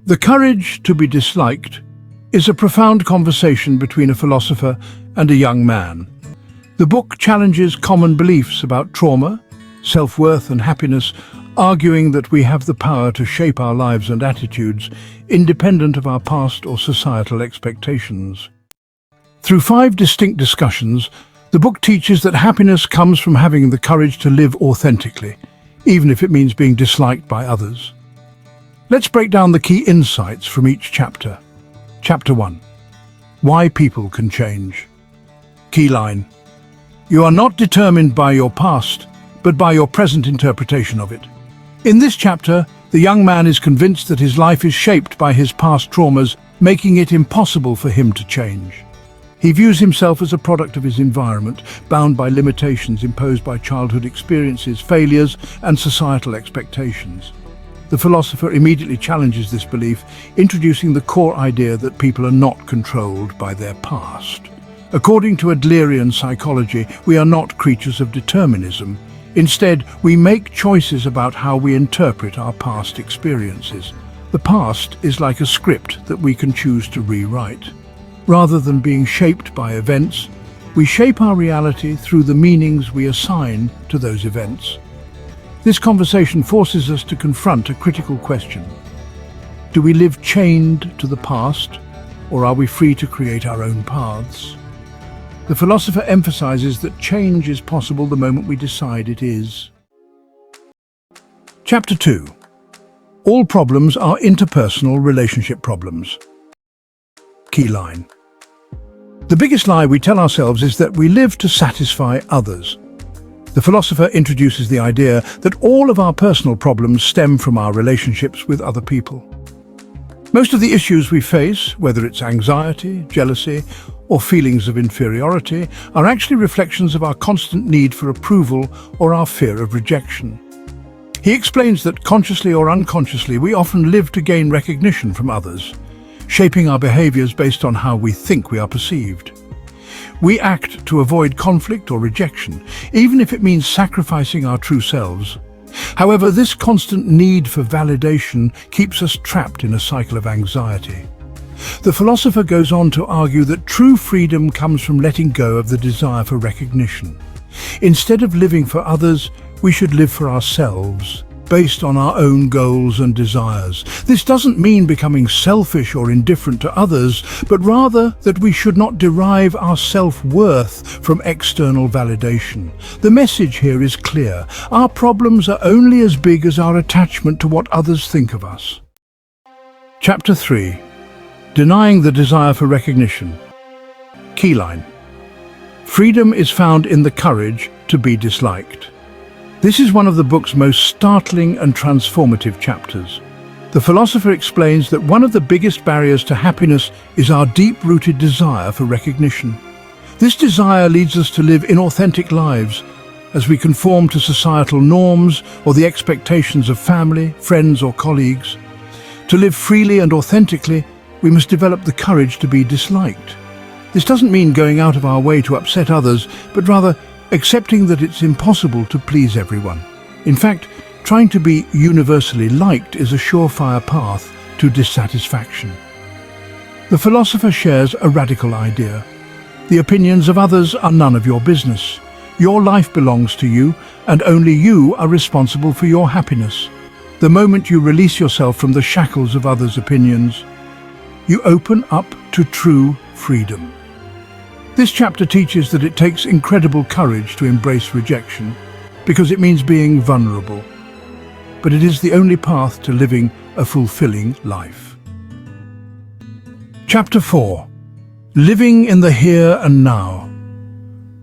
The Courage to be Disliked is a profound conversation between a philosopher and a young man. The book challenges common beliefs about trauma, self-worth and happiness, arguing that we have the power to shape our lives and attitudes independent of our past or societal expectations. Through 5 distinct discussions, the book teaches that happiness comes from having the courage to live authentically, even if it means being disliked by others. Let's break down the key insights from each chapter. Chapter 1. Why People Can Change. Key line: you are not determined by your past, but by your present interpretation of it. In this chapter, the young man is convinced that his life is shaped by his past traumas, making it impossible for him to change. He views himself as a product of his environment, bound by limitations imposed by childhood experiences, failures, and societal expectations. The philosopher immediately challenges this belief, introducing the core idea that people are not controlled by their past. According to Adlerian psychology, we are not creatures of determinism. Instead, we make choices about how we interpret our past experiences. The past is like a script that we can choose to rewrite. Rather than being shaped by events, we shape our reality through the meanings we assign to those events. This conversation forces us to confront a critical question. Do we live chained to the past, or are we free to create our own paths? The philosopher emphasizes that change is possible the moment we decide it is. Chapter 2. All problems are interpersonal relationship problems. Key line: the biggest lie we tell ourselves is that we live to satisfy others. The philosopher introduces the idea that all of our personal problems stem from our relationships with other people. Most of the issues we face, whether it's anxiety, jealousy, or feelings of inferiority, are actually reflections of our constant need for approval or our fear of rejection. He explains that consciously or unconsciously, we often live to gain recognition from others, shaping our behaviors based on how we think we are perceived. We act to avoid conflict or rejection, even if it means sacrificing our true selves. However, this constant need for validation keeps us trapped in a cycle of anxiety. The philosopher goes on to argue that true freedom comes from letting go of the desire for recognition. Instead of living for others, we should live for ourselves, based on our own goals and desires. This doesn't mean becoming selfish or indifferent to others, but rather that we should not derive our self-worth from external validation. The message here is clear. Our problems are only as big as our attachment to what others think of us. Chapter 3. Denying the desire for recognition. Key line: freedom is found in the courage to be disliked. This is one of the book's most startling and transformative chapters. The philosopher explains that one of the biggest barriers to happiness is our deep-rooted desire for recognition. This desire leads us to live inauthentic lives as we conform to societal norms or the expectations of family, friends, or colleagues. To live freely and authentically, we must develop the courage to be disliked. This doesn't mean going out of our way to upset others, but rather accepting that it's impossible to please everyone. In fact, trying to be universally liked is a surefire path to dissatisfaction. The philosopher shares a radical idea. The opinions of others are none of your business. Your life belongs to you, and only you are responsible for your happiness. The moment you release yourself from the shackles of others' opinions, you open up to true freedom. This chapter teaches that it takes incredible courage to embrace rejection, because it means being vulnerable. But it is the only path to living a fulfilling life. Chapter 4. Living in the here and now.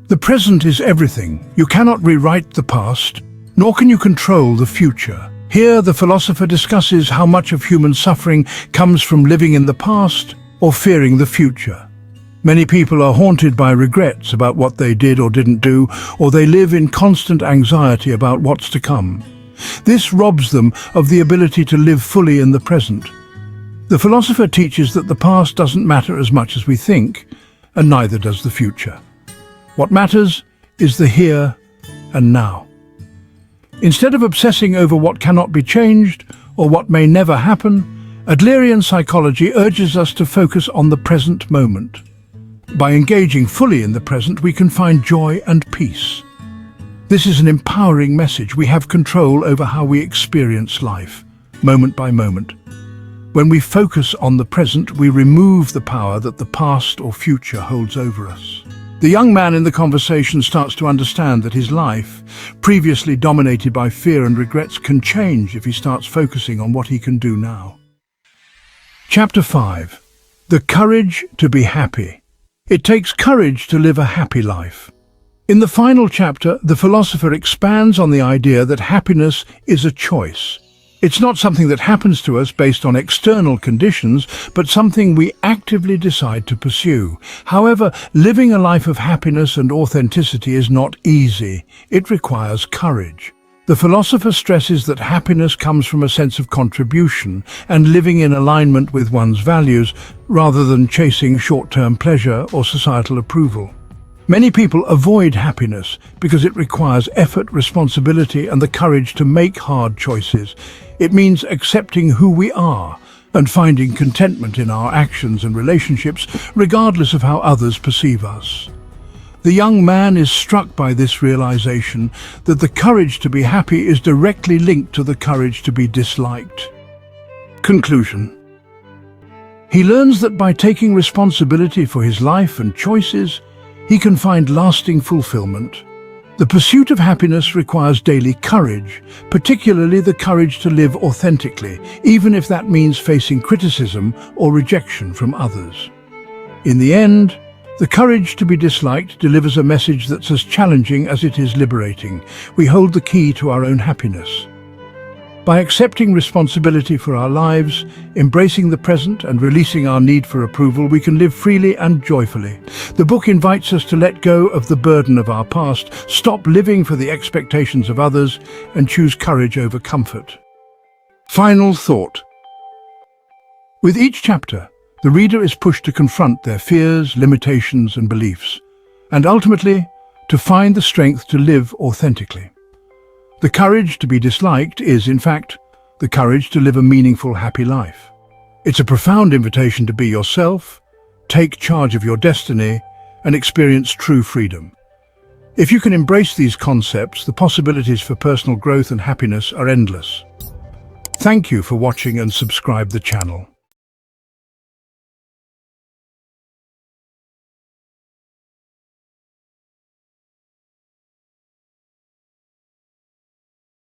The present is everything. You cannot rewrite the past, nor can you control the future. Here, the philosopher discusses how much of human suffering comes from living in the past or fearing the future. Many people are haunted by regrets about what they did or didn't do, or they live in constant anxiety about what's to come. This robs them of the ability to live fully in the present. The philosopher teaches that the past doesn't matter as much as we think, and neither does the future. What matters is the here and now. Instead of obsessing over what cannot be changed or what may never happen, Adlerian psychology urges us to focus on the present moment. By engaging fully in the present, we can find joy and peace. This is an empowering message. We have control over how we experience life, moment by moment. When we focus on the present, we remove the power that the past or future holds over us. The young man in the conversation starts to understand that his life, previously dominated by fear and regrets, can change if he starts focusing on what he can do now. Chapter 5. The courage to be happy. It takes courage to live a happy life. In the final chapter, the philosopher expands on the idea that happiness is a choice. It's not something that happens to us based on external conditions, but something we actively decide to pursue. However, living a life of happiness and authenticity is not easy. It requires courage. The philosopher stresses that happiness comes from a sense of contribution and living in alignment with one's values, rather than chasing short-term pleasure or societal approval. Many people avoid happiness because it requires effort, responsibility, and the courage to make hard choices. It means accepting who we are and finding contentment in our actions and relationships, regardless of how others perceive us. The young man is struck by this realization that the courage to be happy is directly linked to the courage to be disliked. Conclusion. He learns that by taking responsibility for his life and choices, he can find lasting fulfillment. The pursuit of happiness requires daily courage, particularly the courage to live authentically, even if that means facing criticism or rejection from others. In the end, the courage to be disliked delivers a message that's as challenging as it is liberating. We hold the key to our own happiness. By accepting responsibility for our lives, embracing the present, and releasing our need for approval, we can live freely and joyfully. The book invites us to let go of the burden of our past, stop living for the expectations of others, and choose courage over comfort. Final thought. With each chapter, the reader is pushed to confront their fears, limitations, and beliefs, and ultimately, to find the strength to live authentically. The courage to be disliked is, in fact, the courage to live a meaningful, happy life. It's a profound invitation to be yourself, take charge of your destiny, and experience true freedom. If you can embrace these concepts, the possibilities for personal growth and happiness are endless. Thank you for watching and subscribe the channel.